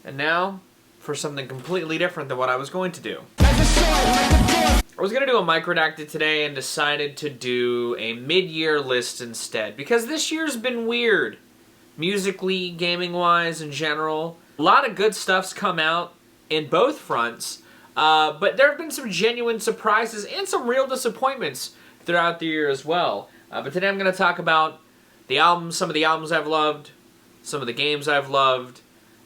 And now, for something completely different than what I was going to do. I was going to do a microdacted today and decided to do a mid-year list instead, because this year's been weird. Musically, gaming-wise, in general. A lot of good stuff's come out in both fronts, but there have been some genuine surprises and some real disappointments throughout the year as well. But today I'm going to talk about the albums, some of the albums I've loved, some of the games I've loved,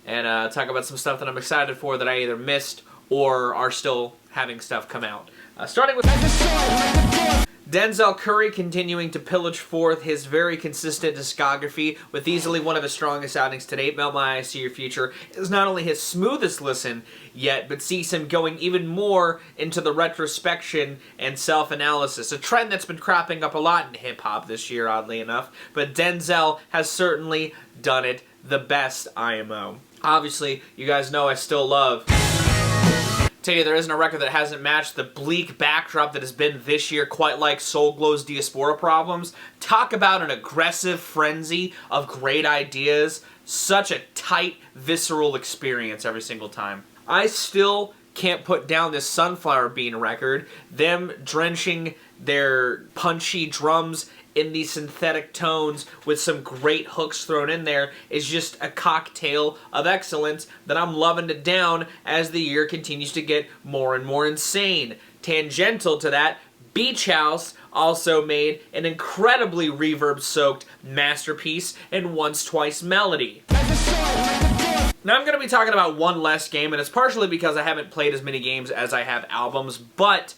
and talk about some stuff that I'm excited for that I either missed or are still having stuff come out. Starting with Denzel Curry continuing to pillage forth his very consistent discography with easily one of his strongest outings to date. Melt My Eyes, See Your Future is not only his smoothest listen yet, but sees him going even more into the retrospection and self-analysis, a trend that's been cropping up a lot in hip-hop this year, oddly enough, but Denzel has certainly done it the best, IMO. Obviously, you guys know I still love... Tell you, there isn't a record that hasn't matched the bleak backdrop that has been this year, quite like Soul Glow's Diaspora Problems. Talk about an aggressive frenzy of great ideas. Such a tight, visceral experience every single time. I still can't put down this Sunflower Bean record. Them drenching their punchy drums in these synthetic tones with some great hooks thrown in there is just a cocktail of excellence that I'm loving to down as the year continues to get more and more insane. Tangential to that, Beach House also made an incredibly reverb-soaked masterpiece in Once Twice Melody. Now I'm going to be talking about one less game, and it's partially because I haven't played as many games as I have albums, but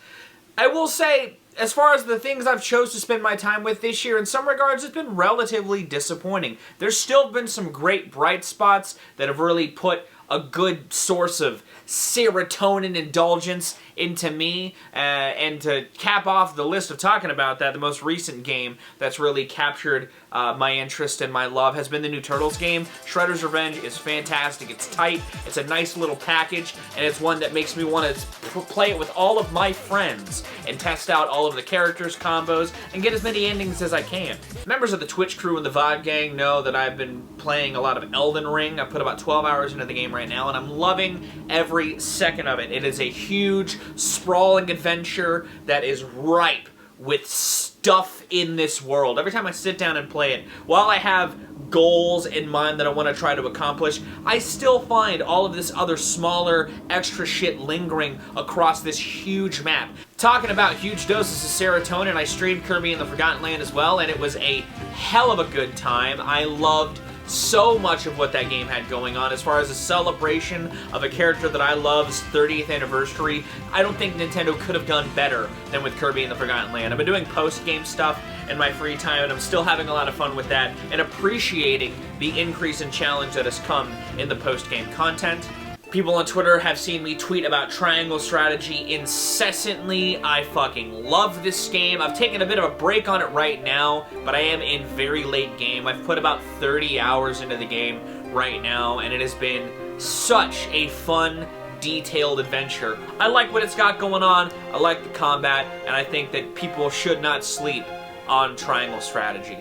I will say, as far as the things I've chose to spend my time with this year, in some regards, it's been relatively disappointing. There's still been some great bright spots that have really put a good source of serotonin indulgence into me, and to cap off the list of talking about that, the most recent game that's really captured my interest and my love has been the new Turtles game. Shredder's Revenge is fantastic. It's tight, it's a nice little package, and it's one that makes me want to play it with all of my friends and test out all of the characters, combos, and get as many endings as I can. Members of the Twitch crew and the VOD gang know that I've been playing a lot of Elden Ring. I've put about 12 hours into the game right now, and I'm loving every second of it. It is a huge, sprawling adventure that is ripe with stuff in this world. Every time I sit down and play it, while I have goals in mind that I want to try to accomplish, I still find all of this other smaller, extra shit lingering across this huge map. Talking about huge doses of serotonin, I streamed Kirby in the Forgotten Land as well, and it was a hell of a good time. I loved so much of what that game had going on. As far as a celebration of a character that I love's 30th anniversary, I don't think Nintendo could have done better than with Kirby in the Forgotten Land. I've been doing post-game stuff in my free time, and I'm still having a lot of fun with that and appreciating the increase in challenge that has come in the post-game content. People on Twitter have seen me tweet about Triangle Strategy incessantly. I fucking love this game. I've taken a bit of a break on it right now, but I am in very late game. I've put about 30 hours into the game right now, and it has been such a fun, detailed adventure. I like what it's got going on, I like the combat, and I think that people should not sleep on Triangle Strategy.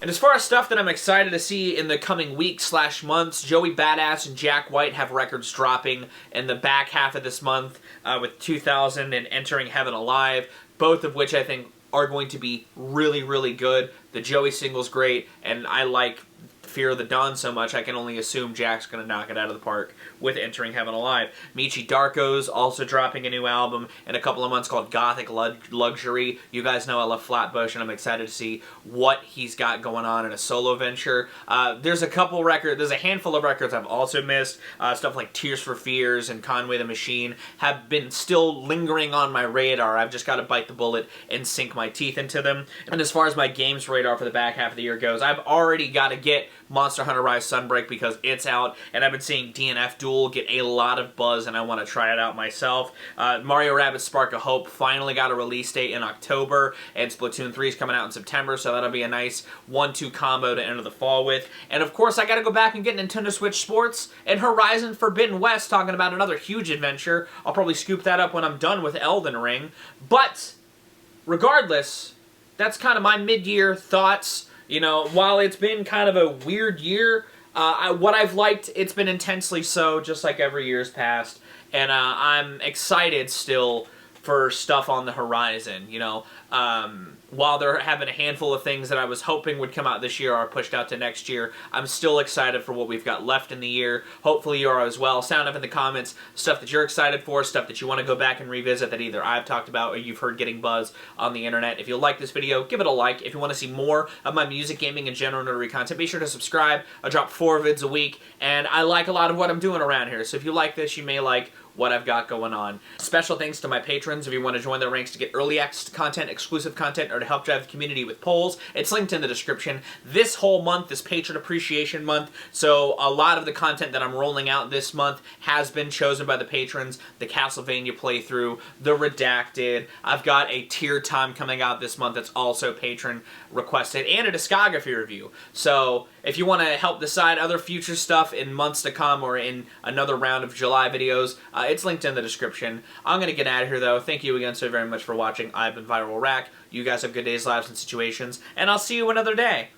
And as far as stuff that I'm excited to see in the coming weeks/months, Joey Badass and Jack White have records dropping in the back half of this month with 2000 and Entering Heaven Alive, both of which I think are going to be really, really good. The Joey single's great, and I like Fear of the Dawn so much, I can only assume Jack's going to knock it out of the park with Entering Heaven Alive. Michi Darko's also dropping a new album in a couple of months called Gothic Luxury. You guys know I love Flatbush, and I'm excited to see what he's got going on in a solo venture. There's a handful of records I've also missed. Stuff like Tears for Fears and Conway the Machine have been still lingering on my radar. I've just got to bite the bullet and sink my teeth into them. And as far as my games radar for the back half of the year goes, I've already got to get Monster Hunter Rise Sunbreak because it's out, and I've been seeing DNF Duel get a lot of buzz, and I want to try it out myself. Mario Rabbids Spark of Hope finally got a release date in October, and Splatoon 3 is coming out in September, so that'll be a nice 1-2 combo to enter the fall with. And of course, I gotta go back and get Nintendo Switch Sports and Horizon Forbidden West, talking about another huge adventure. I'll probably scoop that up when I'm done with Elden Ring. But regardless, that's kind of my mid-year thoughts. You know, while it's been kind of a weird year, What I've liked, it's been intensely so, just like every year's past, and I'm excited still for stuff on the horizon, you know. While there have been a handful of things that I was hoping would come out this year are pushed out to next year, I'm still excited for what we've got left in the year. Hopefully you are as well. Sound up in the comments stuff that you're excited for, stuff that you want to go back and revisit that either I've talked about or you've heard getting buzz on the internet. If you like this video, give it a like. If you want to see more of my music, gaming, and general nerdery content, be sure to subscribe. I drop 4 vids a week, and I like a lot of what I'm doing around here. So if you like this, you may like what I've got going on. Special thanks to my patrons. If you want to join their ranks to get early access to content, exclusive content, or to help drive the community with polls, it's linked in the description. This whole month is Patron Appreciation Month, so a lot of the content that I'm rolling out this month has been chosen by the patrons. The Castlevania playthrough, the Redacted. I've got a Tier Time coming out this month that's also patron requested, and a discography review. So if you want to help decide other future stuff in months to come or in another round of July videos, it's linked in the description. I'm going to get out of here, though. Thank you again so very much for watching. I've been Viral Rack. You guys have good days, lives, and situations, and I'll see you another day.